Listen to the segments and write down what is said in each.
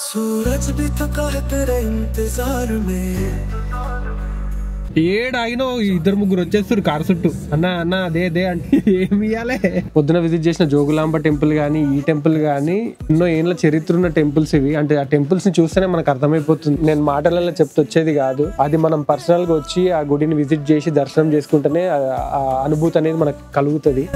सूरज भी थका है तेरे इंतजार में ఏడాగినో ఇద్దరు ముగ్గురు వచ్చేస్తారు కారు చుట్టూ అన్న అన్న అదే అదే అంటే ఏమి ఇవ్వాలి. పొద్దున విజిట్ చేసిన జోగులాంబ టెంపుల్ గానీ ఈ టెంపుల్ గానీ ఎన్నో ఏళ్ళ చరిత్ర ఉన్న టెంపుల్స్ ఇవి. అంటే ఆ టెంపుల్స్ ని చూస్తేనే మనకు అర్థమైపోతుంది. నేను మాటలలో చెప్తొచ్చేది కాదు, అది మనం పర్సనల్ గా వచ్చి ఆ గుడిని విజిట్ చేసి దర్శనం చేసుకుంటేనే ఆ అనుభూతి అనేది మనకు కలుగుతుంది.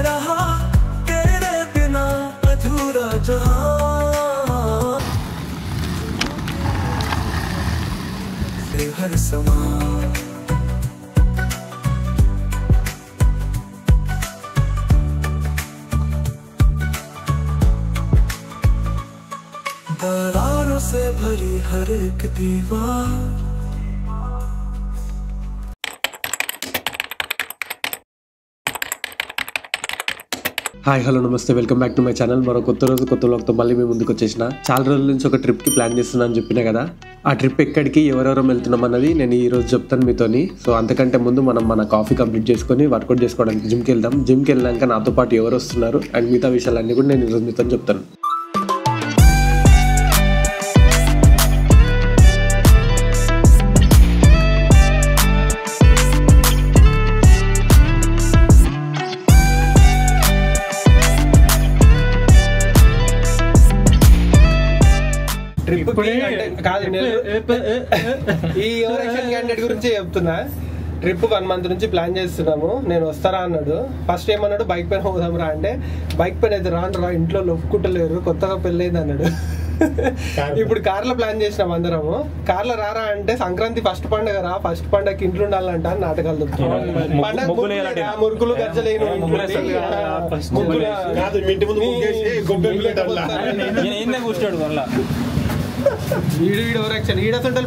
दरारों से भरी हर एक दीवार. హాయ్ హలో నమస్తే, welcome back to my channel. మరో కొత్త రోజు కొత్త వ్లాగ్తో మళ్ళీ మేము ముందుకు వచ్చేసిన. చాలా రోజుల నుంచి ఒక ట్రిప్కి ప్లాన్ చేస్తున్నాను చెప్పినా కదా. ఆ ట్రిప్ ఎక్కడికి ఎవరెవరం వెళ్తున్నాం అన్నది నేను ఈ రోజు చెప్తాను మీతోని. సో అంతకంటే ముందు మనం మన కాఫీ కంప్లీట్ చేసుకొని వర్కౌట్ చేసుకోవడానికి జిమ్కి వెళ్దాం. జిమ్కి వెళ్ళాక నాతో పాటు ఎవరు వస్తున్నారు అండ్ మిగతా విషయాలన్నీ కూడా నేను ఈరోజు మీతో చెప్తాను. ఈ ఓవరాక్షన్ క్యాండిడేట్ గురించి చెప్తున్నా. ట్రిప్ 1 month నుంచి ప్లాన్ చేస్తున్నాము. నేను వస్తారా అన్నాడు. ఫస్ట్ ఏమన్నాడు, బైక్ పైన పోదాం రా అంటే, బైక్ పైన అయితే రాను రా, ఇంట్లో ఒప్పుకుంటలేరు, కొత్తగా పెళ్ళైంది అన్నాడు. ఇప్పుడు కార్లో ప్లాన్ చేసినాం అందరము. కార్లో రారా అంటే, సంక్రాంతి ఫస్ట్ పండుగ రా, ఫస్ట్ పండుగకి ఇంట్లో ఉండాలంట అని నాటకాలు దొరుకుతున్నాయి. మురుకులు గజ్జలేను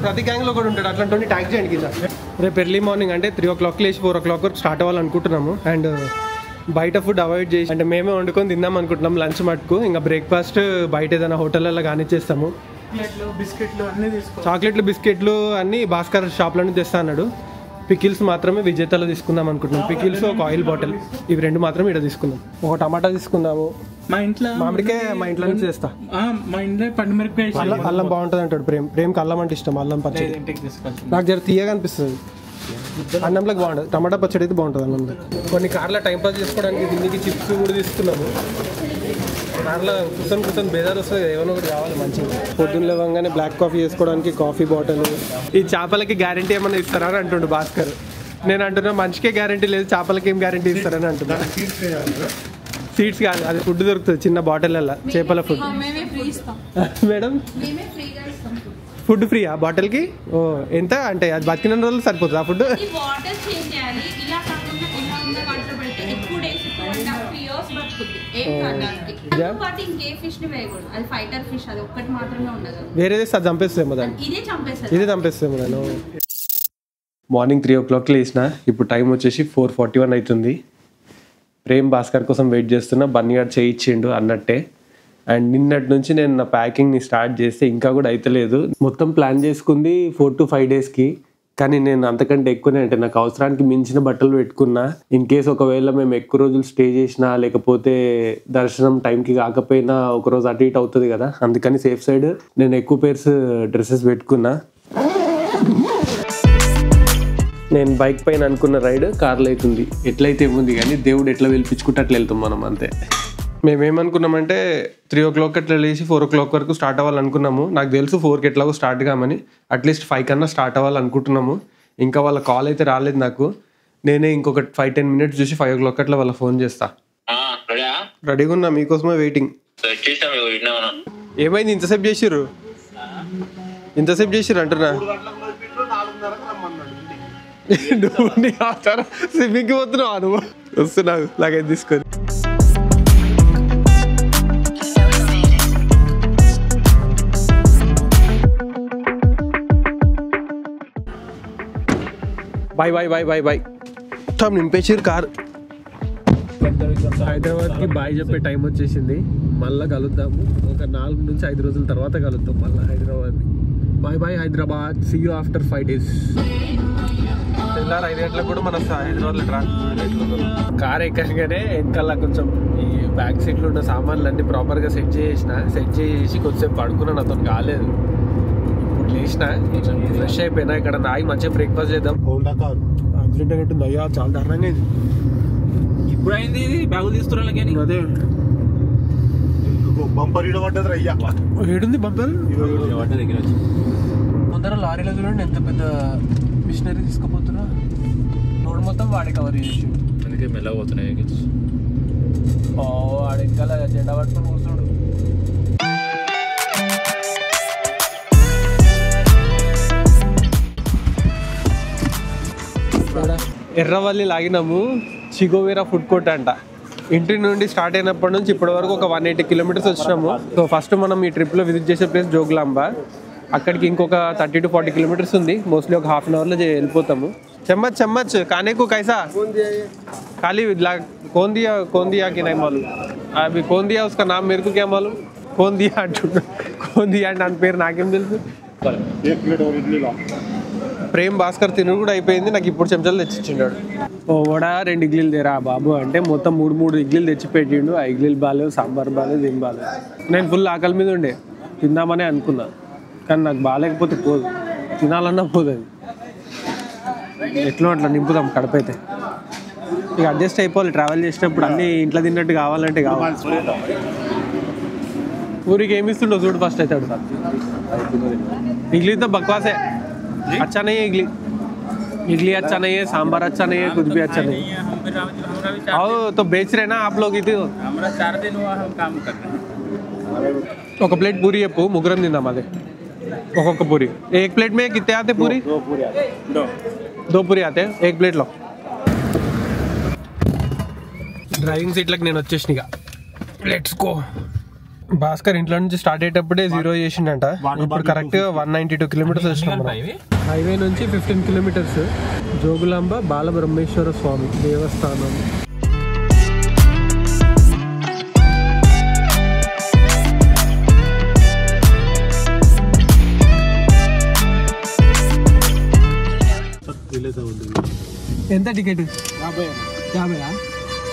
ప్రతి గ్యాంగ్ లో కూడా ఉంటాడు. అట్లాంటి ట్యాక్స్ చేయండి కింద. రేపు ఎర్లీ మార్నింగ్ అంటే 3 o'clock లేచి 4 o'clock వరకు స్టార్ట్ అవ్వాలనుకుంటున్నాము. అండ్ బయట ఫుడ్ అవాయిడ్ చేసి అంటే మేమే వండుకొని తిందాం అనుకుంటున్నాం లంచ్ మటుకు. ఇంకా బ్రేక్ఫాస్ట్ బయట ఏదైనా హోటల్లో కానిచ్చేస్తాము. చాక్లెట్లు బిస్కెట్లు అన్ని భాస్కర్ షాప్లోనే తెస్తా అన్నాడు. పికిల్స్ మాత్రమే విజేతలో తీసుకుందాం అనుకుంటున్నాం. పికిల్స్, ఒక ఆయిల్ బాటిల్, ఇవి 2 మాత్రమే ఇక్కడ తీసుకుందాం. ఒక టమాటా తీసుకుందాము. మా ఇంట్లో మామిడికాయ మా ఇంట్లో నుంచి తెస్తా. మా ఇంట్లో పండు మిరపకాయ, అల్లం బాగుంటుంది అంటాడు ప్రేమ్కి. అల్లం అంటే ఇష్టం. అల్లం పచ్చడి నాకు జర తీయగా అనిపిస్తుంది. అన్నంలోకి బాగుంటుంది. టమాటా పచ్చడి అయితే బాగుంటుంది అన్నంలో. కొన్ని కార్లో టైంపాస్ చేసుకోవడానికి దీనికి చిప్స్ కూడా తీసుకున్నాము. కార్లో కూర్చొని బేదారు వస్తుంది, ఏమైనా ఒకటి కావాలి మంచిగా. పొద్దున్న లేవగానే బ్లాక్ కాఫీ చేసుకోవడానికి కాఫీ బాటిల్. ఈ చేపలకి గ్యారంటీ ఏమైనా ఇస్తారా అని అంటుండు భాస్కర్. నేను అంటున్నా మనిషికే గ్యారంటీ లేదు, చేపలకి ఏం గ్యారంటీ ఇస్తారని అంటున్నా. సీడ్స్ కాదు, అది ఫుడ్ దొరుకుతుంది చిన్న బాటిల్లో, చేపల ఫుడ్. మేడం ఫుడ్ ఫ్రీయా బాటిల్కి? ఓ ఎంత అంటే అది బతికిన రోజులు సరిపోతుంది ఆ ఫుడ్? వేరేది చంపేస్తుందేమో దాన్ని, ఇదే చంపేస్తుందేమో దాన్ని. మార్నింగ్ 3 o'clock లేచిన. ఇప్పుడు టైం వచ్చేసి 4:41 అవుతుంది. ప్రేమ్ భాస్కర్ కోసం వెయిట్ చేస్తున్నా. బన్నీగాడు చేయించిండు అన్నట్టే. అండ్ నిన్నటి నుంచి నేను నా ప్యాకింగ్ని స్టార్ట్ చేస్తే ఇంకా కూడా అయితలేదు. మొత్తం ప్లాన్ చేసుకుంది 4 to 5 daysకి. కానీ నేను అంతకంటే ఎక్కువనే, అంటే నాకు అవసరానికి మించిన బట్టలు పెట్టుకున్నా. ఇన్ కేస్ ఒకవేళ మేము ఎక్కువ రోజులు స్టే చేసినా, లేకపోతే దర్శనం టైంకి కాకపోయినా ఒకరోజు అటు ఇటు అవుతుంది కదా, అందుకని సేఫ్ సైడ్ నేను ఎక్కువ పేర్స్ డ్రెస్సెస్ పెట్టుకున్నా. నేను బైక్ పైన అనుకున్న రైడ్ కార్లో అవుతుంది. ఎట్లయితే ఏముంది కానీ దేవుడు ఎట్లా పిలిపించుకుంటే అట్లా వెళ్తాం మనం అంతే. మేమేమనుకున్నామంటే 3 o'clock అట్లా లేచి 4 o'clock వరకు స్టార్ట్ అవ్వాలనుకున్నాము. నాకు తెలుసు 4కి ఎట్లాగో స్టార్ట్ కామని. అట్లీస్ట్ 5 కన్నా స్టార్ట్ అవ్వాలనుకుంటున్నాము. ఇంకా వాళ్ళ కాల్ అయితే రాలేదు నాకు. నేనే ఇంకొక 5-10 minutes చూసి 5 o'clock అట్లా వాళ్ళ ఫోన్ చేస్తా. రెడీగా ఉన్నా, మీకోసమే వెయిటింగ్. ఏమైంది ఇంతసేపు చేసిర్రు? ఇంతసేపు చేసిర్రు అంటున్నా. స్విమ్మింగ్కి పోతున్నావా నువ్వు? వస్తున్నావు లగేజ్ తీసుకొని. Bye bye bye bye bye. మొత్తం నింపేసారు కార్. హైదరాబాద్కి బాయ్ చెప్పే టైం వచ్చేసింది. మళ్ళీ కలుద్దాము. ఒక 4 నుంచి 5 రోజుల తర్వాత కలుద్దాం మళ్ళీ హైదరాబాద్ని. Bye bye Hyderabad. See you after 5 days. తెల్లారు 5 గంటలకు కూడా మన హైదరాబాద్లో ట్రాఫిక్ కార్ ఎక్కగానే వెనకాల కొంచెం ఈ బ్యాక్ సీట్లో ఉన్న సామాన్లు అన్నీ ప్రాపర్గా సెట్ చేసి కొద్దిసేపు పడుకున్నా, నాతో కాలేదు. ఇప్పుడు లేచిన కొంచెం ఫ్రెష్ అయిపోయినా, ఇక్కడ నాయి మంచిగా బ్రేక్ఫాస్ట్ చేద్దాం. యాక్సిడెంట్ అయినట్టుంది అయ్యా, చాలా దారుణంగా అయింది. ఇప్పుడు అయింది బ్యాగులు తీసుకురా కానీ అదే బంపర్ పడ్డది అయ్యా. ఏడుంది బంపర్ దగ్గర వచ్చి ముందర లారీలో చూడండి ఎంత పెద్ద మిషనరీ తీసుకుపోతున్నా. రోడ్ మొత్తం వాడి కవర్ చేసి, అందుకే మెల్లగా పోతున్నాయి. వాడు ఇంకా జెండా పట్టుకొని కూర్చోడు. ఎర్రవల్లి లాగినాము. చిగోవేరా ఫుడ్ కోర్ట్ అంట. ఇంటి నుండి స్టార్ట్ అయినప్పటి నుంచి ఇప్పటి వరకు ఒక 180 కిలోమీటర్స్ వచ్చినాము. సో ఫస్ట్ మనం ఈ ట్రిప్లో విజిట్ చేసే ప్లేస్ జోగులాంబ. అక్కడికి ఇంకొక 30 to 40 కిలోమీటర్స్ ఉంది. మోస్ట్లీ ఒక హాఫ్ అన్ అవర్లో వెళ్ళిపోతాము. चम्मच खाने को कैसा खाली कौन दिया कि नहीं मालूम. अभी कौन दिया उसका नाम मेरे को क्या मालूम. कौन दिया దాని పేరు నాకేం తెలుసు. ప్రేమ్ భాస్కర్ తినుడు కూడా అయిపోయింది. నాకు ఇప్పుడు చెంచాలు తెచ్చిచ్చిండాడు. ఓ వడా 2 ఇడ్లీలు తెరా బాబు అంటే మొత్తం 3 ఇడ్లీలు తెచ్చిపెట్టిండు. ఆ ఇడ్లీలు బాగాలేవు, సాంబార్ బాగాలేదు, ఏం బాగాలేదు. నేను ఫుల్ ఆకలి మీద ఉండే తిందామనే అనుకున్నా, కానీ నాకు బాగాలేకపోతే పోదు, తినాలన్నా పోదు. అది ఎట్లా అట్లా నింపుదాం కడపైతే. ఇక అడ్జస్ట్ అయిపోవాలి. ట్రావెల్ చేసినప్పుడు అన్నీ ఇంట్లో తిన్నట్టు కావాలంటే కావాలి. ఊరికి ఏమి ఇస్తుండో చూడు ఫస్ట్ అయితే. इडली तो बकवास है, अच्छा नहीं है इडली अच्छा नहीं है, सांभर अच्छा नहीं है, कुछ भी अच्छा नहीं है. आओ तो बेच रहे ना आप लोग. ఇది 4 दिन हुआ हम काम कर रहे हैं. ఒక ప్లేట్ పూరి చెప్పు, ముగ్గురం తిందాం. అదే ఒక్కొక్క పూరి. एक प्लेट में कितने आते पूरी? 2 पूरी आते हैं एक प्लेट లో. డ్రైవింగ్ సీట్లకు నేను వచ్చేసిన. Let's go. భాస్కర్ ఇంట్లో నుంచి స్టార్ట్ అయ్యేటప్పుడే 0 చేసిండంట. ఇప్పుడు కరెక్ట్ 192 కిలోమీటర్స్ వచ్చినాం. హైవే నుంచి 15 కిలోమీటర్స్. జోగులాంబ బాలబ్రహ్మేశ్వర స్వామి దేవస్థానం. ఎంత టికెట్? 50.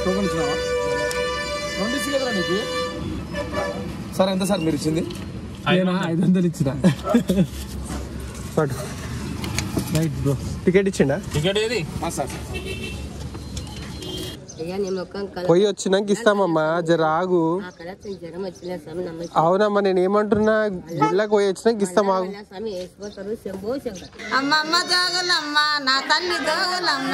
టోకన్ ఇచ్చినావా? 2 కదా నీకు. సార్ ఎంత సార్ మీరు ఇచ్చింది? 500 ఇచ్చిన. Right bro. టికెట్ ఇచ్చిండా? టికెట్ ఏది? సార్ పోయి వచ్చినాక ఇస్తామమ్మా, జర ఆగు. అవునమ్మా, నేను ఏమంటున్నా, గుళ్ళకి పోయి వచ్చినాక ఇస్తాం, ఆగు. అమ్మమ్మ జోగులమ్మ నా తల్లి జోగులమ్మ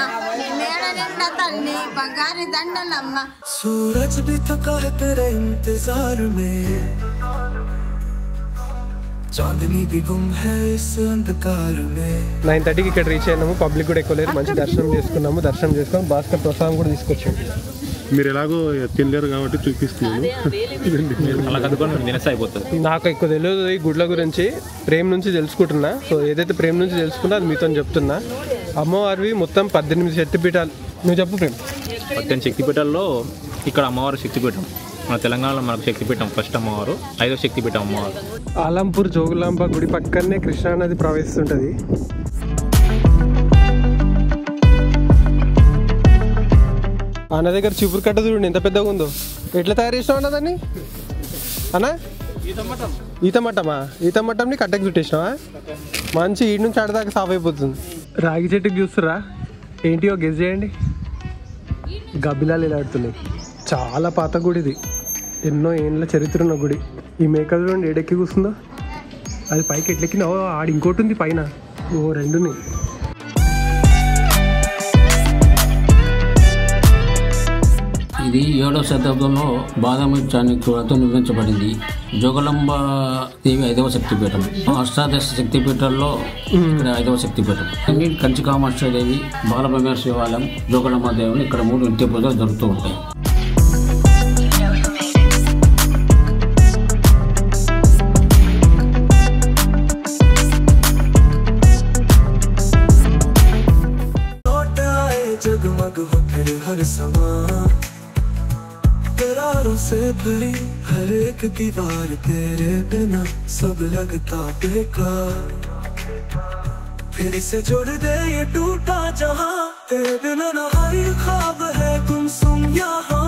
నేడనిండా తల్లి బంగారి దండలమ్మ. सूरज भी थका है तेरे इंतजार में, चांदनी भी गुम है इस अंधकार में. 9:30కి ఇక్కడ రీచ్ అయినాము. పబ్లిక్ కూడా ఎక్కువ లేరు. మంచి దర్శనం చేసుకున్నాము. దర్శనం చేసుకొని భాస్కర్ ప్రసాదం కూడా తీసుకొచ్చాము. మీరు ఎలాగో తినలేరు కాబట్టి చూపిస్తున్నాను. అలా కదుకొని తినేస్తే అయిపోతుంది. నాకు ఎక్కువ తెలియదు ఈ గుడ్ల గురించి. ప్రేమ్ నుంచి తెలుసుకుంటున్నా. సో ఏదైతే ప్రేమ్ నుంచి తెలుసుకున్నా అది మీతో చెప్తున్నా. అమ్మవారివి మొత్తం 18 శక్తిపీఠాలు. నువ్వు చెప్పు ప్రేమ్. 18 శక్తిపీఠాల్లో ఇక్కడ అమ్మవారు శక్తిపీఠం. మన తెలంగాణలో మనకు శక్తిపీఠం ఫస్ట్ అమ్మవారు, 5వ శక్తిపీఠం అమ్మవారు. ఆలంపూర్ జోగులాంబ గుడి పక్కనే కృష్ణానది ప్రవహిస్తుంటది. అన్న దగ్గర చిపురు కట్ట చూడండి ఎంత పెద్దగా ఉందో. ఎట్లా తయారు చేసినావు అన్న దాన్ని? అన్నా ఈత మట్టంని కట్టకు చుట్టేసినావా? మంచి ఈడు నుంచి ఆడదాకా సాఫ్ అయిపోతుంది. రాగి చెట్టుకి చూస్తురా ఏంటియో గెస్ చేయండి. గబ్బిలాలు ఇలా ఆడుతున్నాయి. చాలా పాత గుడి ఇది. ఎన్నో ఏళ్ళ చరిత్ర ఉన్న గుడి. ఈ మేకలు చూడండి ఏడెక్కి కూస్తుందో. అది పైకి ఎట్లెక్కింది. ఆడ ఇంకోటి ఉంది పైన. 2 ఇది 7వ శతాబ్దంలో బాదామి చాణక్యులతో నిర్మించబడింది. జోగులాంబ దేవి 5వ శక్తిపీఠం. అష్టాదశ శక్తిపీఠాల్లో ఇక్కడ 5వ శక్తిపీఠం. కంచి కామాక్షి దేవి, బాలబ్రహ్మేశ్వర శివాలయం, జోగులాంబ దేవిని ఇక్కడ 3 నిత్య పూజలు జరుగుతూ ఉంటాయి. जगमग हो फिर हर समा, दरारों से भरी हर एक दीवार, तेरे बिना सब लगता बेकार. फिर से जोड़ दे ये टूटा जहां, तेरे बिना न हर ख्वाब है गुमसुम यहाँ.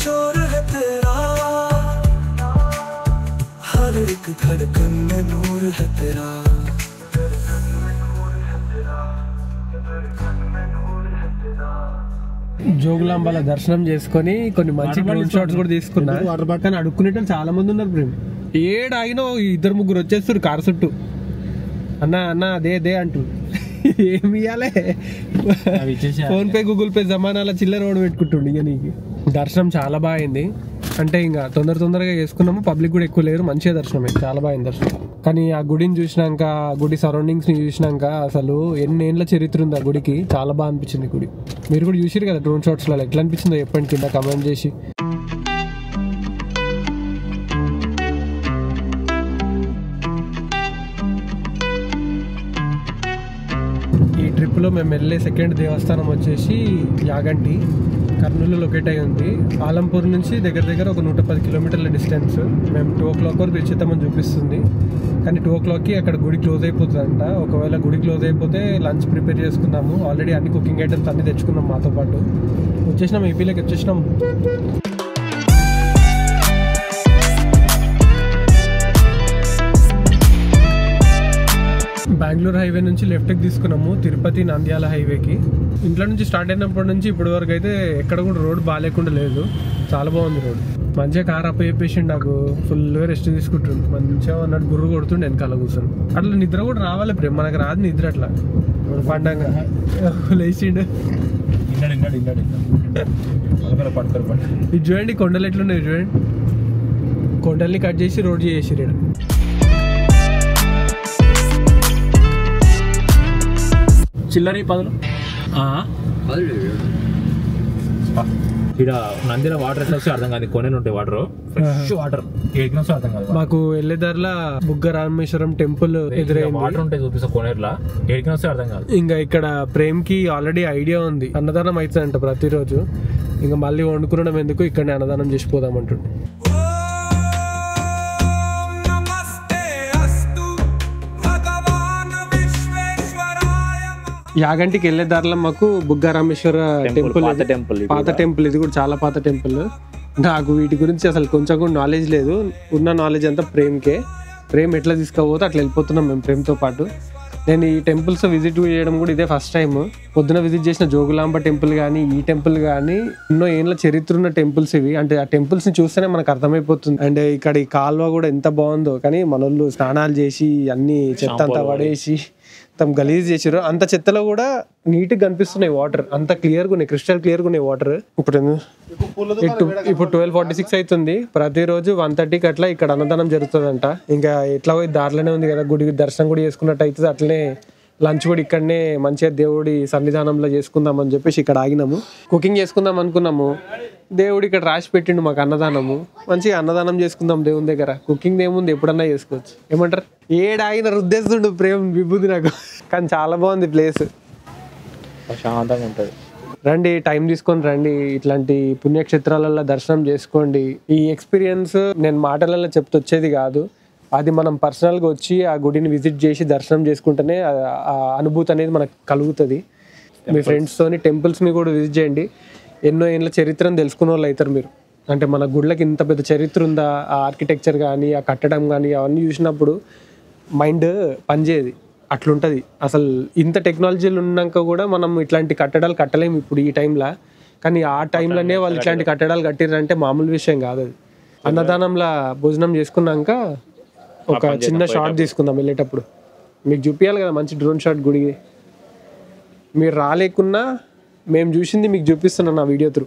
शोर है तेरा, हर एक धड़कन में नूर है तेरा। జోగులాంబల దర్శనం చేసుకొని కొన్ని మంచి డ్రోన్ షాట్స్ కూడా తీసుకున్నా. కానీ అడుక్కునేటప్పుడు చాలా మంది ఉన్నారు ప్రేమ్. ఏడాగినా 2-3 వచ్చేస్తారు కారు చుట్టూ, అన్న అన్న అదే అంటూ. ఏమి ఇవ్వాలి, ఫోన్ పే గూగుల్ పే జమానాల చిల్లర రోడ్ పెట్టుకుంటుండే. ఇక నీకు దర్శనం చాలా బాగా అయింది. అంటే ఇంకా తొందరగా చేసుకున్నాము. పబ్లిక్ కూడా ఎక్కువ లేరు, మంచిగా దర్శనం అయింది, చాలా బాగా దర్శనం. కానీ ఆ గుడిని చూసినాక, గుడి సరౌండింగ్స్ ని చూసినాక అసలు ఎన్నేళ్ళ చరిత్ర ఉంది ఆ గుడికి, చాలా బాగా అనిపించింది గుడి. మీరు కూడా చూసారు కదా డ్రోన్ షాట్స్ లో, ఎట్లా అనిపించిందో చెప్పండి కింద కమెంట్ చేసి. ఈ ట్రిప్లో మేము వెళ్ళే సెకండ్ దేవస్థానం వచ్చేసి యాగంటి, కర్నూలు లొకేట్ అయి ఉంది. ఆలంపూర్ నుంచి దగ్గర ఒక 110 కిలోమీటర్ల డిస్టెన్స్. మేము 2 o'clock వరకు రీచ్ అవుతామని చూపిస్తుంది. కానీ 2 o'clockకి అక్కడ గుడి క్లోజ్ అయిపోతుందంట. ఒకవేళ గుడి క్లోజ్ అయిపోతే లంచ్ ప్రిపేర్ చేసుకున్నాము. ఆల్రెడీ అన్ని కుకింగ్ ఐటమ్స్ అన్ని తెచ్చుకున్నాం మాతో పాటు. వచ్చేసినాం, ఏపీలోకి వచ్చేసినాం. బెంగళూరు హైవే నుంచి లెఫ్ట్కి తీసుకున్నాము తిరుపతి నంద్యాల హైవేకి. ఇంట్లో నుంచి స్టార్ట్ అయినప్పటి నుంచి ఇప్పటి వరకు అయితే ఎక్కడ కూడా రోడ్ బాగాలేకుండా లేదు, చాలా బాగుంది రోడ్. మంచిగా కార్ అప్ అయిపోయింది, నాకు ఫుల్గా రెస్ట్ తీసుకుంటుండు. మంచిగా అన్నట్టు గుర్రు కొడుతుండే వెనకాల కూర్చొని. అట్లా నిద్ర కూడా రావాలి ప్రేమ్, మనకు రాదు నిద్ర. అట్లా పండగ లేచిండు. ఇది చూడండి కొండలు ఎట్లున్నాయి చూడండి. కొండల్ని కట్ చేసి రోడ్ చేసి చిల్లరి 10 ఇక్కడ నందిలో వాటర్ ఎట్లా వస్తే అర్థం కాదు. కొనే ఉంటాయి వాటర్, ఫ్రెష్ వాటర్ ఏడికి వస్తే అర్థం కాదు. మాకు వెళ్ళేదారిలో బుగ్గ రామేశ్వరం టెంపుల్ ఎదురైంది. వాటర్ ఉంటాయి చూపిస్తా కొనేట్లా, ఏడికి వస్తే అర్థం కాదు. ఇంకా ఇక్కడ ప్రేమ్ కి ఆల్రెడీ ఐడియా ఉంది, అన్నదానం అవుతుందంట ప్రతిరోజు. ఇంకా మళ్ళీ వండుకునడం ఎందుకు, ఇక్కడనే అన్నదానం చేసిపోదామంటుండే. యాగంటికి వెళ్ళే దారిలో మాకు బుగ్గ రామేశ్వర టెంపుల్, పాత టెంపుల్. ఇది కూడా చాలా పాత టెంపుల్. నాకు వీటి గురించి అసలు కొంచెం కూడా నాలెడ్జ్ లేదు. ఉన్న నాలెడ్జ్ అంతా ప్రేమ్కే. ప్రేమ్ ఎట్లా తీసుకోపోతే అట్లా వెళ్ళిపోతున్నాం మేము ప్రేమ్తో పాటు. నేను ఈ టెంపుల్స్ విజిట్ చేయడం కూడా ఇదే ఫస్ట్ టైం. పొద్దున విజిట్ చేసిన జోగులాంబ టెంపుల్ కానీ, ఈ టెంపుల్ కానీ ఎన్నో ఏళ్ళ చరిత్ర ఉన్న టెంపుల్స్ ఇవి. అంటే ఆ టెంపుల్స్ ని చూస్తేనే మనకు అర్థమైపోతుంది. అండ్ ఇక్కడ ఈ కాలువ కూడా ఎంత బాగుందో. కానీ మనోళ్ళు స్నానాలు చేసి అన్ని చెత్త అంతా పడేసి తమ గలీజ్ చేసారు. అంత చెత్తలో కూడా నీట్గా కనిపిస్తున్నాయి వాటర్, అంత క్లియర్గా ఉన్నాయి, క్రిస్టల్ క్లియర్గా ఉన్నాయి వాటర్. ఇప్పుడు 12:46 అవుతుంది. ప్రతిరోజు 1:30కి అట్లా ఇక్కడ అన్నదానం జరుగుతుందంట. ఇంకా ఎట్లా పోయి దారిలోనే ఉంది కదా, గుడి దర్శనం కూడా చేసుకున్నట్టు అవుతుంది. అట్లనే లంచ్ కూడా ఇక్కడనే మంచిగా దేవుడి సన్నిధానంలో చేసుకుందాం అని చెప్పేసి ఇక్కడ ఆగినాము. కుకింగ్ చేసుకుందాం అనుకున్నాము, దేవుడు ఇక్కడ రాసి పెట్టిండు మాకు అన్నదానము. మంచిగా అన్నదానం చేసుకుందాం దేవుని దగ్గర. కుకింగ్ ఏముంది, ఎప్పుడన్నా చేసుకోవచ్చు. ఏమంటారు, ఏడాగిన రుద్దేస్తుండు ప్రేమ్ విభూది నాకు. కానీ చాలా బాగుంది ప్లేస్, ప్రశాంతంగా ఉంటుంది. రండి, టైం తీసుకొని రండి, ఇట్లాంటి పుణ్యక్షేత్రాలలో దర్శనం చేసుకోండి. ఈ ఎక్స్పీరియన్స్ నేను మాటలలో చెప్తే వచ్చేది కాదు, అది మనం పర్సనల్గా వచ్చి ఆ గుడిని విజిట్ చేసి దర్శనం చేసుకుంటేనే ఆ అనుభూతి అనేది మనకు కలుగుతుంది. మీ ఫ్రెండ్స్తోని టెంపుల్స్ని కూడా విజిట్ చేయండి. ఎన్నో ఏళ్ళ చరిత్రను తెలుసుకునే వాళ్ళు అవుతారు మీరు. అంటే మన గుళ్ళకి ఇంత పెద్ద చరిత్ర ఉందా, ఆ ఆర్కిటెక్చర్ కానీ, ఆ కట్టడం కానీ, అవన్నీ చూసినప్పుడు మైండ్ పనిచేయదు. అట్లుంటుంది. అసలు ఇంత టెక్నాలజీలు ఉన్నాక కూడా మనం ఇట్లాంటి కట్టడాలు కట్టలేము ఇప్పుడు ఈ టైంలో. కానీ ఆ టైంలోనే వాళ్ళు ఇట్లాంటి కట్టడాలు కట్టిరంటే మామూలు విషయం కాదు అది. అన్నదానంలో భోజనం చేసుకున్నాక ఒక చిన్న షాట్ తీసుకుందాం వెళ్ళేటప్పుడు. మీకు చూపించాలి కదా మంచి డ్రోన్ షాట్ గుడికి. మీరు రాలేకున్నా మేము చూసింది మీకు చూపిస్తున్నాను నా వీడియో త్రూ.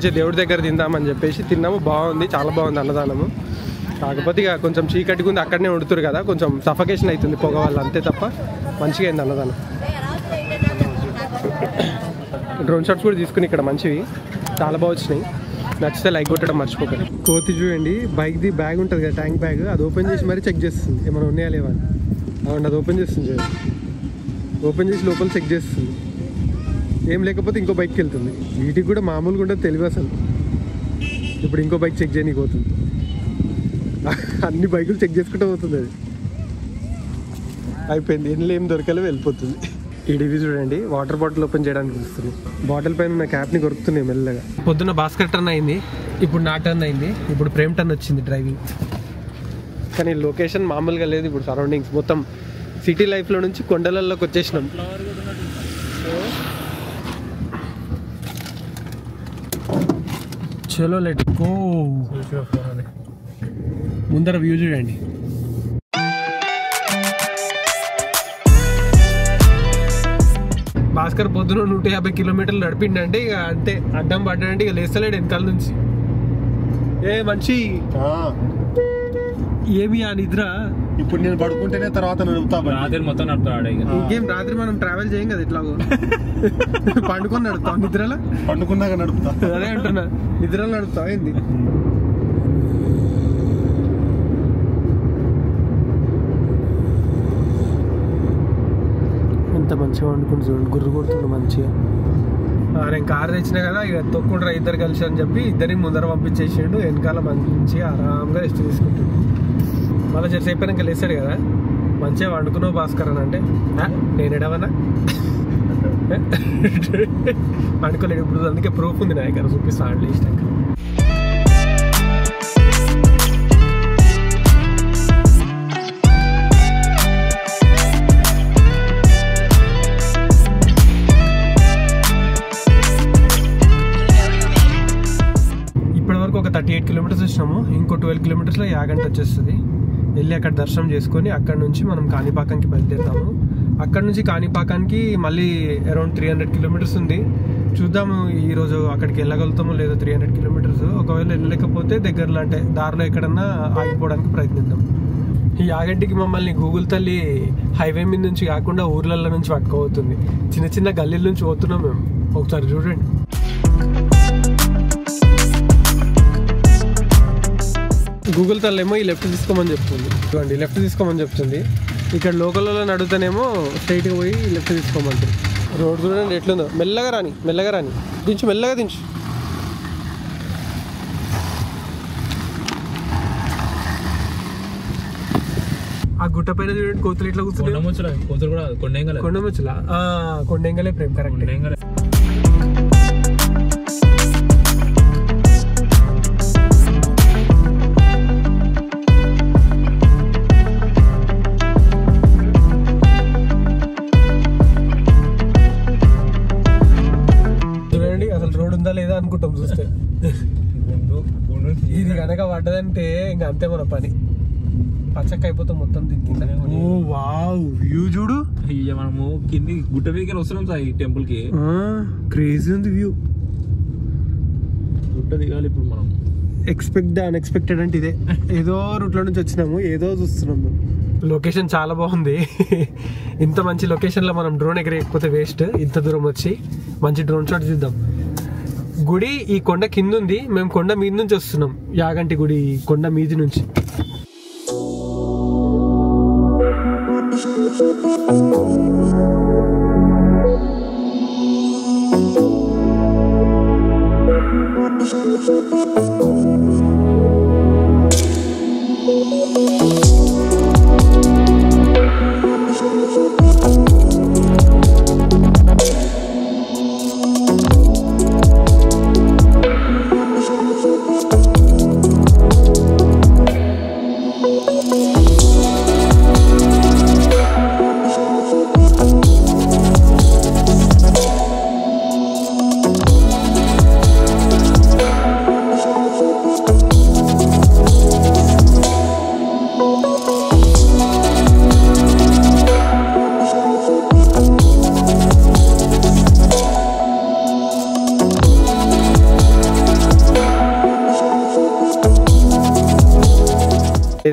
మంచి దేవుడి దగ్గర తిందామని చెప్పేసి తిన్నాము. బాగుంది, చాలా బాగుంది అన్నదానము. కాకపోతే ఇక కొంచెం చీకటిగా ఉంది, అక్కడనే వండుతారు కదా, కొంచెం సఫకేషన్ అవుతుంది పొగ వల్ల, అంతే తప్ప మంచిగా అయింది అన్నదానం. డ్రోన్ షాట్స్ కూడా తీసుకుని ఇక్కడ మంచివి, చాలా బాగా వచ్చినాయి. నచ్చితే లైక్ కొట్టడం మర్చిపోకండి. కోతి చూడండి, బైక్ది బ్యాగ్ ఉంటుంది కదా, ట్యాంక్ బ్యాగ్, అది ఓపెన్ చేసి మరీ చెక్ చేస్తుంది ఏమైనా ఉన్నాయా లేవా అని. అవును, అది ఓపెన్ చేస్తుంది చూడండి, ఓపెన్ చేసి లోపల చెక్ చేస్తుంది. ఏం లేకపోతే ఇంకో బైక్కి వెళ్తుంది. వీటికి కూడా మామూలుగా ఉంటుంది తెలివి అసలు. ఇప్పుడు ఇంకో బైక్ చెక్ చేయడానికి పోతుంది. అన్ని బైకులు చెక్ చేసుకుంటూ పోతుంది. అది అయిపోయింది, ఎన్ని ఏం దొరకాలో వెళ్ళిపోతుంది. ఈ డివి చూడండి, వాటర్ బాటిల్ ఓపెన్ చేయడానికి వస్తుంది. బాటిల్ పైన ఉన్న క్యాప్ని కొరుకుతున్నాయి మెల్లగా. పొద్దున్న భాస్కర్ టర్న్ అయింది, ఇప్పుడు నా టర్న్ అయింది, ఇప్పుడు ప్రేమ్ టర్న్ వచ్చింది డ్రైవింగ్. కానీ లొకేషన్ మామూలుగా లేదు. ఇప్పుడు సరౌండింగ్స్ మొత్తం సిటీ లైఫ్లో నుంచి కొండలలోకి వచ్చేసినాం. చలో లెట్ గో. ముందర వ్యూ చూడండి. భాస్కర్ పొద్దున 150 కిలోమీటర్లు నడిపిండంటే ఇక అంతే, అడ్డం పడ్డాడంటే ఇక లేస్తలేడు వెనకాల నుంచి. ఏ మనిషి ఏమి ఆ నిద్ర? ఇప్పుడు నేను పడుకుంటేనే తర్వాత రాత్రి మొత్తం నడుపుతాడు. ఇంకేం రాత్రి మనం ట్రావెల్ చేయం కదా, ఇట్లాగో పండుకొని నడుపుతాం. నిద్రలో పండుకున్నాక నడుపుతా. అదే అంటున్నా, నిద్రలో నడుపుతావు ఏంది? ఎంత మంచిగా వండుకుంటు చూడండి, గుర్రు కొడుతుండు మంచిగా. నేను కారు తెచ్చినా కదా, ఇక తొక్కుంటారా ఇద్దరు కలిసి అని చెప్పి ఇద్దరిని ముందర పంపించేసిండు. వెనకాల మంచిగా ఆరాంగా రెస్ట్ తీసుకుంటుండు. మళ్ళీ జర్సి అయిపోయినాక లేస్తాడు కదా, మంచిగా వండుకున్నావు భాస్కర్ అని అంటే నేను ఎడవనా అనుకోలేడు. ఇప్పుడు అందుకే ప్రూఫ్ ఉంది నా దగ్గర, చూపిస్తాను లేచినాక. ఒక 38 కిలోమీటర్స్ వచ్చినాము. ఇంకో 12 కిలోమీటర్స్లో యాగంట వచ్చేస్తుంది. వెళ్ళి అక్కడ దర్శనం చేసుకొని అక్కడ నుంచి మనం కాణిపాకానికి బయలుదేరుతాము. అక్కడ నుంచి కాణిపాకానికి మళ్ళీ అరౌండ్ 300 కిలోమీటర్స్ ఉంది. చూద్దాము ఈరోజు అక్కడికి వెళ్ళగలుగుతామో లేదో. 300 కిలోమీటర్స్. ఒకవేళ వెళ్ళలేకపోతే దగ్గరలో అంటే దారిలో ఎక్కడన్నా ఆగిపోవడానికి ప్రయత్నిద్దాం. ఈ యాగంటికి మమ్మల్ని గూగుల్ తల్లి హైవే మీద నుంచి కాకుండా ఊర్లలో నుంచి పట్టుకోబోతుంది. చిన్న చిన్న గల్లీల నుంచి పోతున్నాం మేము. ఒకసారి చూడండి. గూగుల్ తల్లేమో ఈ లెఫ్ట్ తీసుకోమని చెప్తుంది. చూడండి, లెఫ్ట్ తీసుకోమని చెప్తుంది. ఇక్కడ లోకల్లో అడుగుతానేమో స్ట్రైట్గా పోయి లెఫ్ట్ తీసుకోమంటుంది. రోడ్ చూడండి ఎట్లుందో. మెల్లగా రాని దించు, మెల్లగా దించు. ఆ గుట్ట పైన చూడండి కోతులు ఇట్లా కూర్చున్నాయి. కొండముచ్చులా కొండెంగలే ప్రేమ్, కరెక్ట్. లేదా అనుకుంటాం చూస్తే. ఇది కనుక పడ్డదంటే ఇంకా అంతే మన పని, పచ్చక్క అయిపోతాం మొత్తం దీనికి. ఓ వావ్, వ్యూ చూడు. మనము కింది గుట్ట మీదకి వస్తున్నాం సార్, ఈ టెంపుల్ కి. క్రేజీ ఉంది వ్యూ. గుట్ట దిగాలి ఇప్పుడు మనం. ఎక్స్పెక్ట్ ద అన్ఎక్స్పెక్టెడ్ అంటే ఇదే. ఏదో రూట్లో నుంచి వచ్చినాము, ఏదో చూస్తున్నాము. లొకేషన్ చాలా బాగుంది. ఇంత మంచి లొకేషన్లో మనం డ్రోన్ ఎగరేయకపోతే వేస్ట్. ఇంత దూరం వచ్చి మంచి డ్రోన్ షాట్ తీద్దాం. గుడి ఈ కొండ కింద ఉంది, మేము కొండ మీద నుంచి వస్తున్నాం. యాగంటి గుడి కొండ మీది నుంచి.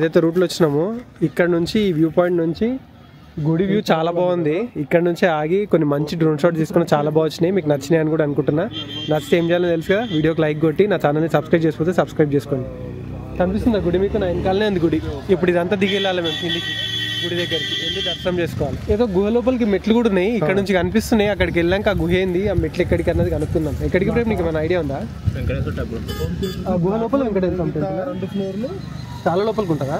ఏదైతే రూట్లో వచ్చినామో ఇక్కడ నుంచి ఈ వ్యూ పాయింట్ నుంచి గుడి వ్యూ చాలా బాగుంది. ఇక్కడ నుంచి ఆగి కొన్ని మంచి డ్రోన్ షాట్ తీసుకుని చాలా బాగా వచ్చినాయి. మీకు నచ్చినాయి అని కూడా అనుకుంటున్నా. నచ్చితే ఏం చేయాలని తెలుసు కదా, వీడియోకి లైక్ కొట్టి నా ఛానల్ని సబ్స్క్రైబ్ చేసుకుంటే సబ్స్క్రైబ్ చేసుకోండి. కనిపిస్తుంది గుడి మీకు, నా వెనకాలనే ఉంది గుడి. ఇప్పుడు ఇదంతా దిగి వెళ్ళాలి మేము కిందికి, గుడి దగ్గరికి వెళ్ళి దర్శనం చేసుకోవాలి. ఏదో గుహ లోపలికి మెట్లు కూడా ఉన్నాయి, ఇక్కడ నుంచి కనిపిస్తున్నాయి. అక్కడికి వెళ్ళాక ఆ గుహ ఏంది, ఆ మెట్లు ఎక్కడికి అన్నది కనుక్కుందాం. ఎక్కడికి ప్రేమ నీకు ఏమైనా ఐడియా ఉందా? ఆ గుహ లోపల వెంకటేశ్వర టెంపుల్ చాలా లోపలికి ఉంటుందా?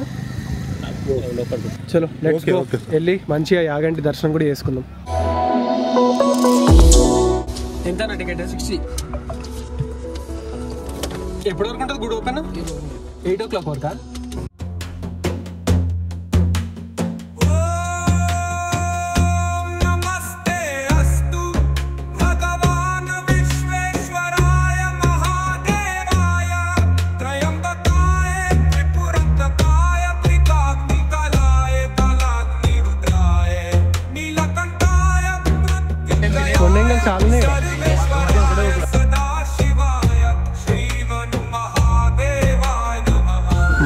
చలో లెట్స్ గో, వెళ్ళి మంచిగా యాగంటి దర్శనం కూడా చేసుకుందాం. ఎంత టికెట్? 60. ఎప్పటి వరకు ఉంటుంది గుడి ఓపెన్? 8 o'clock వరకా?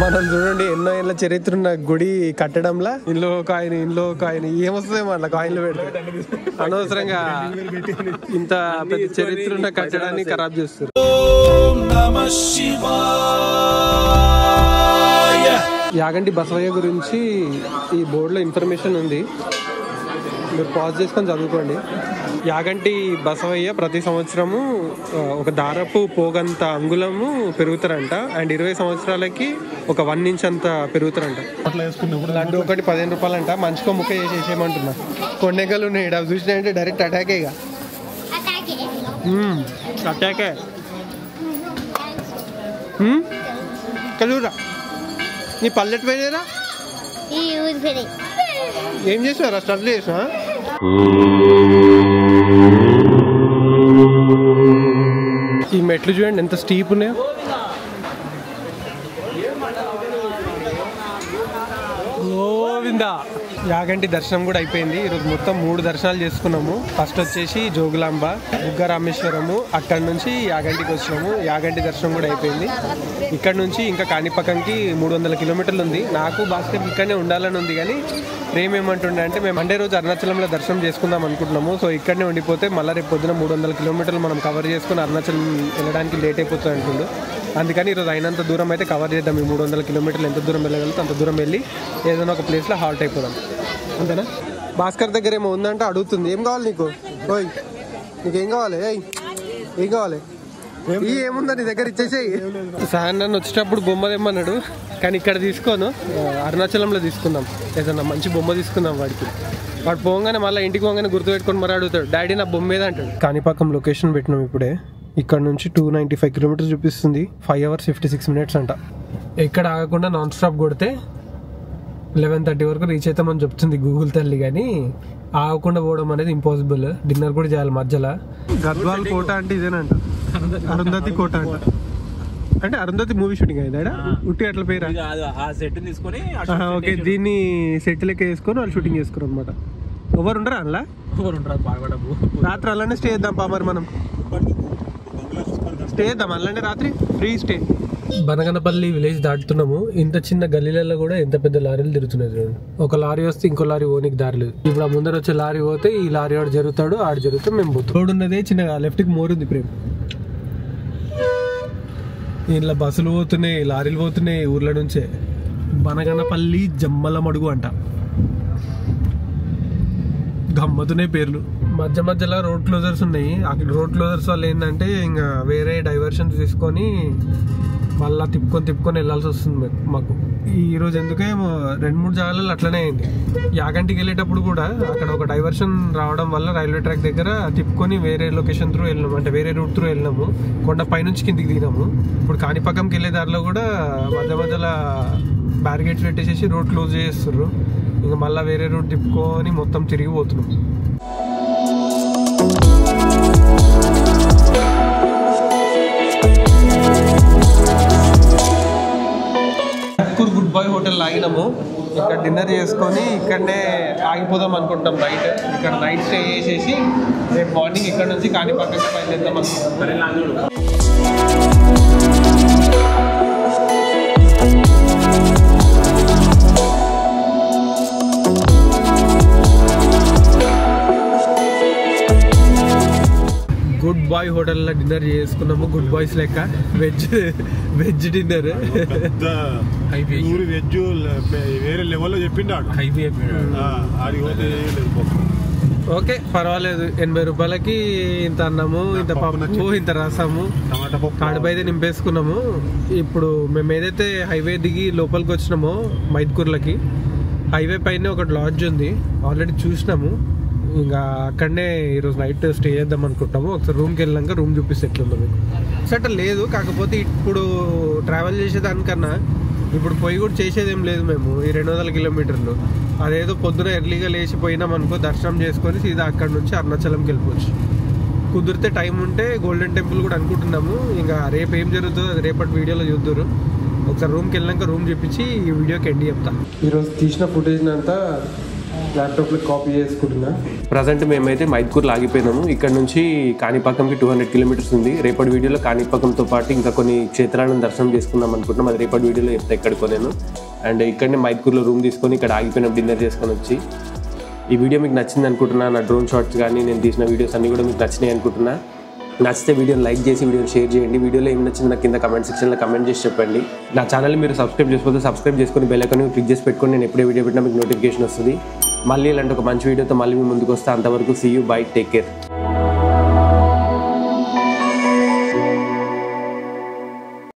మనం చూడండి ఎన్నో ఏళ్ళ చరిత్ర ఉన్న గుడి కట్టడంలా ఇంట్లో ఒక ఆయన ఏమొస్తుందేమో అట్లా కాయిన్లు పెడితే అనవసరంగా ఇంత పెద్ద చరిత్ర ఉన్న కట్టడాన్ని ఖరాబ్ చేస్తారు. యాగంటి బసవయ్య గురించి ఈ బోర్డులో ఇన్ఫర్మేషన్ ఉంది, మీరు పాజ్ చేసుకొని చదువుకోండి. యాగంటి బసవయ్య ప్రతి సంవత్సరము ఒక దారపు పోగంత అంగుళము పెరుగుతారంట. అండ్ 20 సంవత్సరాలకి ఒక 1 inch అంత పెరుగుతారంట. లడ్డు ఒకటి 15 రూపాయలు అంట. మంచిగా ముక్క చేసేయమంటున్నా. కొండెగలు ఉన్నాయి ఇక్కడ చూసినాయంటే డైరెక్ట్ అటాకే. ఇక అటాకే కలూరా. నీ పల్లెట్ పోయినారా? ఏం చేసినారా? స్టడీ చేసినా? ఈ మెట్లు చూడండి ఎంత స్టీప్ ఉన్నాయో. గోవిందా. యాగంటి దర్శనం కూడా అయిపోయింది. ఈరోజు మొత్తం 3 దర్శనాలు చేసుకున్నాము. ఫస్ట్ వచ్చేసి జోగులాంబ, బుగ్గ రామేశ్వరము, అక్కడ నుంచి యాగంటికి వచ్చినాము. యాగంటి దర్శనం కూడా అయిపోయింది. ఇక్కడ నుంచి ఇంకా కాణిపాకంకి 300 కిలోమీటర్లు ఉంది. నాకు భాస్కర్ ఇక్కడనే ఉండాలని ఉంది, కానీ ప్రేమ ఏమంటుండే అంటే మేము మండే రోజు అరుణాచలంలో దర్శనం చేసుకుందాం అనుకుంటున్నాము. సో ఇక్కడనే ఉండిపోతే మళ్ళీ రేపు పొద్దున 300 కిలోమీటర్లు మనం కవర్ చేసుకుని అరుణాచలం వెళ్ళడానికి లేట్ అయిపోతుంది అంటుండు. అందుకని ఈరోజు అయినంత దూరం అయితే కవర్ చేద్దాం. ఈ 300 కిలోమీటర్లు ఎంత దూరం వెళ్ళగలుగుతాం అంత దూరం వెళ్ళి ఏదైనా ఒక ప్లేస్లో హాల్ట్ అయిపోదాం, అంతేనా? భాస్కర్ దగ్గర ఏమో ఉందంటే అడుగుతుంది. ఏం కావాలి నీకు? ఓయ్ నీకేం కావాలి? ఏం కావాలి? ఏముందా నీ దగ్గర, ఇచ్చేసేయి. సార్ నన్ను వచ్చేటప్పుడు బొమ్మ తెమ్మన్నాడు, కానీ ఇక్కడ తీసుకోను, అరుణాచలంలో తీసుకుందాం. ఏదన్నా మంచి బొమ్మ తీసుకుందాం వాడికి. వాడు పోగానే మళ్ళీ ఇంటికి పోగానే గుర్తుపెట్టుకొని మరి అడుగుతాడు, డాడీ నా బొమ్మ ఏదా అంటాడు. కాణిపాకం లొకేషన్ పెట్టినాం ఇప్పుడే. ఇక్కడ నుంచి 295 కిలోమీటర్స్ చూపిస్తుంది. 5 hours 56 minutes అంట. ఎక్కడ ఆగకుండా నాన్ స్టాప్ కొడితే 11:30 వరకు రీచ్ అవుతామని చెప్తుంది గూగుల్ తల్లి, కానీ ఆగకుండా పోవడం అనేది ఇంపాసిబుల్. డిన్నర్ కూడా చేయాలి మధ్యలో. గద్వాల్ కోట అంటే ఇదేనంట, అరుంధతి కోట అంట. అంటే అరుంధతి మూవీ షూటింగ్ అయిందా ఉట్టి అట్లా పేరు? ఓకే, దీన్ని సెట్ లెక్క వేసుకొని వాళ్ళు షూటింగ్ చేసుకున్నారు అనమాట. ఎవరు ఉండరా అలా? రాత్రి అలానే స్టే చేద్దాం పా. మరి మనం స్టే చేద్దాం అలానే రాత్రి, ఫ్రీ స్టే. బనగనపల్లి విలేజ్ దాటుతున్నాము. ఇంత చిన్న గల్లీలలో కూడా ఎంత పెద్ద లారీలు తిరుగుతున్నాయి చూడండి. ఒక లారీ వస్తే ఇంకో లారీ ఓనికి దారి లేదు. ఇప్పుడు ఆ ముందర వచ్చే లారీ పోతే ఈ లారీ ఆడు జరుగుతాడు, ఆడు జరిగితే మేము పోతాం. రోడ్ ఉన్నదే చిన్నగా లెఫ్ట్కి మోరుంది ప్రేమ్. ఇంట్లో బస్సులు పోతున్నాయి, లారీలు పోతున్నాయి ఊర్ల నుంచే. బనగనపల్లి జమ్మల మడుగు అంట. గమ్మతున్నాయి పేర్లు. మధ్య మధ్యలో రోడ్ క్లోజర్స్ ఉన్నాయి. అక్కడ రోడ్ క్లోజర్స్ వల్ల ఏంటంటే ఇంకా వేరే డైవర్షన్స్ తీసుకొని మళ్ళీ తిప్పుకొని వెళ్ళాల్సి వస్తుంది మాకు. ఈరోజు ఎందుకే 2-3 జాగాలలో అట్లనే అయింది. యాగంటికి వెళ్ళేటప్పుడు కూడా అక్కడ ఒక డైవర్షన్ రావడం వల్ల రైల్వే ట్రాక్ దగ్గర తిప్పుకొని వేరే లొకేషన్ త్రూ వెళ్ళినాము, అంటే వేరే రూట్ త్రూ వెళ్ళినాము. కొండ పైనుంచి కిందికి దిగినాము. ఇప్పుడు కాణిపాకంకి వెళ్ళే దారిలో కూడా మధ్య మధ్యలో బ్యారిగేట్స్ పెట్టేసేసి రోడ్ క్లోజ్ చేస్తున్నారు. ఇంకా మళ్ళీ వేరే రూట్ తిప్పుకొని మొత్తం తిరిగి పోతున్నాం. గుడ్ బాయ్ హోటల్ ఆగినాము. ఇక్కడ డిన్నర్ చేసుకొని ఇక్కడనే ఆగిపోదాం అనుకుంటాం నైట్. ఇక్కడ నైట్ స్టే చేసేసి రేపు మార్నింగ్ ఇక్కడ నుంచి కాణిపాకంకి బయలుదేద్దాం అనుకుంటాం. బాయ్ హోటల్లో డిన్నర్ చేసుకున్నాము. గుడ్ బాయ్స్ లెక్క వెజ్ డిన్నర్. వెజ్ వేరే లెవెల్లో చెప్పిండాడు. ఓకే పర్వాలేదు. 80 రూపాయలకి ఇంత అన్నము, ఇంత పప్పు, ఇంత రసము, కడుపు అయితే నింపేసుకున్నాము. ఇప్పుడు మేము ఏదైతే హైవే దిగి లోపలికి వచ్చినామో మైద్కూర్లకి, హైవే పైన ఒక లాడ్జ్ ఉంది, ఆల్రెడీ చూసినాము. ఇంకా అక్కడనే ఈరోజు నైట్ స్టే చేద్దాం అనుకుంటాము. ఒకసారి రూమ్కి వెళ్ళాక రూమ్ చూపిస్తే ఎట్లుందో మీకు. సెట్ లేదు, కాకపోతే ఇప్పుడు ట్రావెల్ చేసేదానికన్నా ఇప్పుడు పోయి కూడా చేసేది ఏం లేదు. మేము ఈ 200 కిలోమీటర్లు అదేదో పొద్దున ఎర్లీగా లేచిపోయినాం అనుకో, దర్శనం చేసుకొని సీదా అక్కడ నుంచి అరుణాచలంకి వెళ్ళిపోవచ్చు. కుదిరితే టైం ఉంటే గోల్డెన్ టెంపుల్ కూడా అనుకుంటున్నాము. ఇంకా రేపు ఏం జరుగుతుందో అది రేపటి వీడియోలో చూద్దురు. ఒకసారి రూమ్కి వెళ్ళాక రూమ్ చూపించి ఈ వీడియోకి ఎండ్ చెప్తా. ఈరోజు తీసిన ఫుటేజ్ని అంతా ల్యాప్టాప్లో కాపీ చేసుకుంటున్నా. ప్రజెంట్ మేమైతే మైద్కూర్లో ఆగిపోయినాము. ఇక్కడ నుంచి కాణిపాకంకి 200 కిలోమీటర్స్ ఉంది. రేపటి వీడియోలో కాణిపాకంతో పాటు ఇంకా కొన్ని క్షేత్రాలను దర్శనం చేసుకుందాం అనుకుంటున్నాం. అది రేపటి వీడియోలో చెప్తా ఎక్కడికో నేను. అండ్ ఇక్కడనే మైద్కూర్లో రూమ్ తీసుకొని ఇక్కడ ఆగిపోయిన డిన్నర్ చేసుకొని వచ్చి, ఈ వీడియో మీకు నచ్చింది అనుకుంటున్నా. నా డ్రోన్ షాట్స్ కానీ నేను తీసిన వీడియోస్ అన్నీ కూడా మీకు నచ్చినాయి అనుకుంటున్నా. నచ్చితే వీడియోని లైక్ చేసి వీడియోని షేర్ చేయండి. వీడియోలో ఏం నచ్చింది నాకు కింద కమెంట్ సెక్షన్లో కమెంట్ చేసి చెప్పండి. నా ఛానల్ని మీరు సబ్స్క్రైబ్ చేసుకోతే సబ్స్క్రైబ్ చేసుకొని బెల్ ఐకాన్ క్లిక్ చేసి పెట్టుకొని నేను ఎప్పుడే వీడియో పెట్టినా మీకు నోటిఫికేషన్ వస్తుంది. మళ్ళీ ఇలాంటి ఒక మంచి వీడియోతో మళ్ళీ మీ ముందుకు వస్తా. అంతవరకు see you, bye, take care.